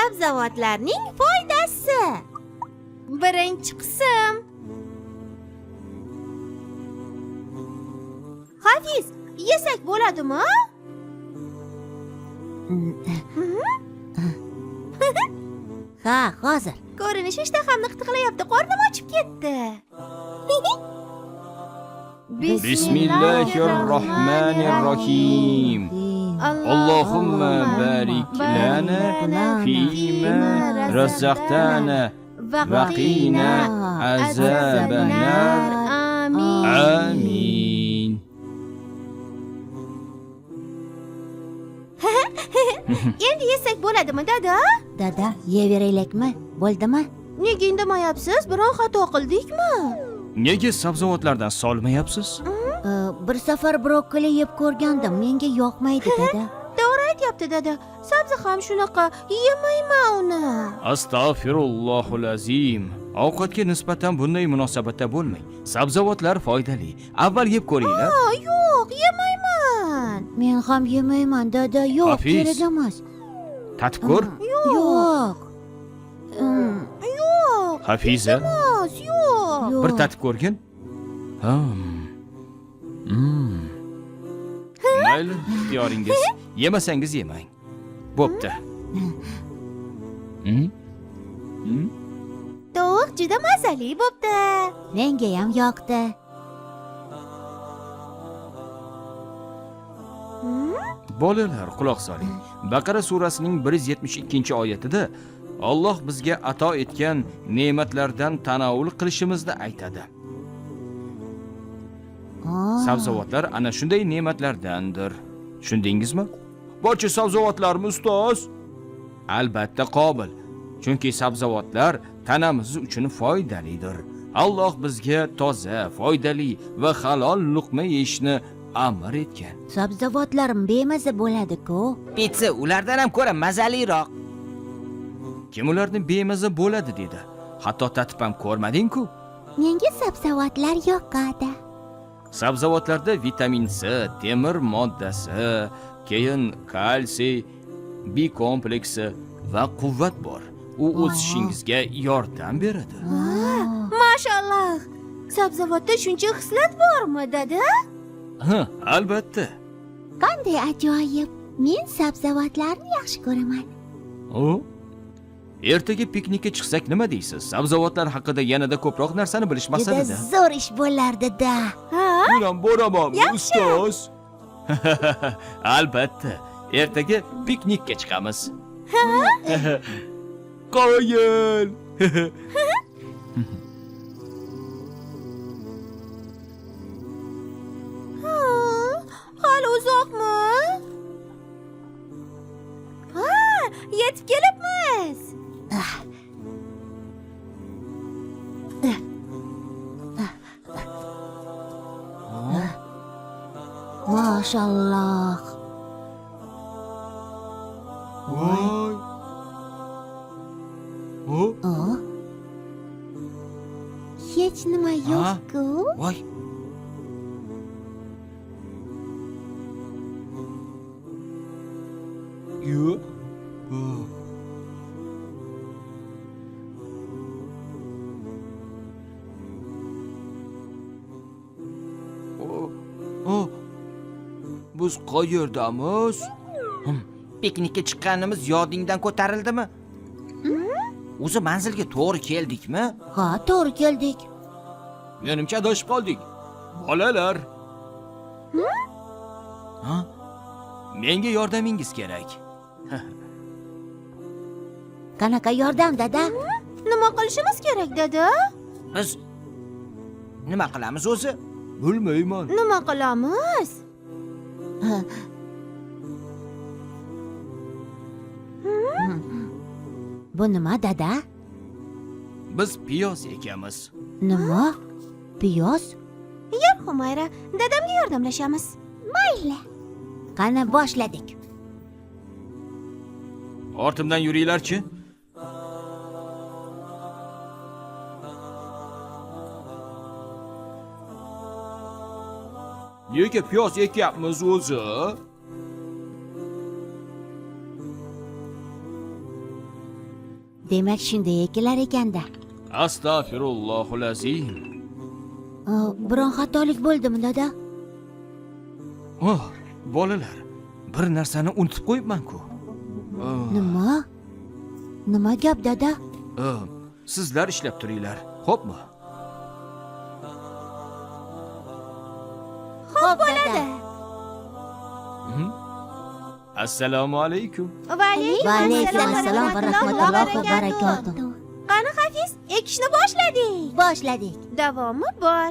Sabzavotlarning foydasi. Birinchi qism. Hafiz, yesak bo'ladimi? Ha, hozir. Ko'rinishi ishtahamni qitiqlayapti, qornim ochib ketdi. Bismillahirrohmanirrohim. Allahumma barik lana fima razaqtana va qina azabannar. Amin. Endi yesak bo'ladimi, dada? Dada, yeyaveraylikmi? Bo'ldimi? Nega indamayapsiz? Biron xato qildikmi? Nega sabzavotlardan solmayapsiz? Bir safar brokkoli yeb ko'rgandim, menga yoqmaydi, dada. To'g'ri aytyapti, dada. Sabzi ham shunaqa, yemayman uni. Astag'firullohul azim. Ovqatga nisbatan bunday munosabatda bo'lmang. Sabzavotlar foydali. Avval yeb ko'ringlar. Yo'q, yemayman. Men ham yemayman, dada. Yo'q, Hafiz. kerak emas. Tatib ko'r. Yo'q. Yo'q. Hafiza, Yo'q. Yo'q. bir tatib ko'rgin. Mayli, ixtiyoringiz. Yemasangiz yemang. Bo'pti. Tovuq juda mazali bo'pti. Menga ham yoqdi. Bolalar, quloq soling. Baqara surasining 172-oyatida Alloh bizga ato etgan ne'matlardan tanovul qilishimizni aytadi. Sabzavotlar ana shunday ne'matlardandir. Tushundingizmi? Barcha sabzavotlarmi, ustoz? Albatta qobil. Chunki sabzavotlar tanamiz uchun foydalidir. Alloh bizga toza, foydali va halol luqma yeyishni amr etgan. Sabzavotlarim bemaza bo'ladi-ku. Pitsa ulardan ham ko'ra mazaliroq. Kim ularni bemaza bo'ladi dedi. Hatto tatib ham ko'rmading-ku. Menga sabzavotlar yoqadi. Sabzavotlarda vitamin C, temir moddasi, keyin kalsiy, B kompleksi va quvvat bor. U o'sishingizga yordam beradi. Mashalloh. Sabzavotda shuncha xislat bormi, dada? Ha, albatta. Qanday ajoyib. Men sabzavotlarni yaxshi ko'raman. Ertaga piknikka chiqsak nima deysiz? Sabzavotlar haqida yanada ko'proq narsani bilish Juda maqsadida. zo'r ish bo'lardi-da. Men ham boraman, ustoz. Albatta. Ertaga piknikka chiqamiz. Qo'yin. Hali uzoqmi? Ha, yetib kelibmiz. Mashalloh. Voy. Hech nima yo'q-ku. Voy. Yo'q. Biz qayerdamiz? Piknikka chiqqanimiz yodingdan ko'tarildimi? O'zi manzilga to'g'ri keldikmi? Ha, to'g'ri keldik. Menimcha adashib qoldik. Bolalar. Ha? Menga yordamingiz kerak. Qanaqa yordam, dada? Nima qilishimiz kerak, dada? Biz nima qilamiz o'zi? Bilmayman. Nima qilamiz? Bu nima, dada? Biz piyoz ekamiz. Nima? Piyoz? Yo'q, Humayra, dadamga yordamlashamiz. Mayli. Qani boshladik. Ortimdan yuringlar-chi. Nega piyoz ekyapmiz o'zi? Demak shunday ekilar ekanda. Astag'firullohul azim. Biron xatolik bo'ldimi, dada? Oh, bolalar, bir narsani unutib qo'yibman-ku. Nima? Nima gap, dada? Sizlar ishlab turinglar, xo'pmi? Xo'p, dada. Assalomu alaykum. Va alaykum assalom va rahmatullohi va barakatuh. Qani Hafiz, ekishni boshladik. Boshladik. Davomi bor.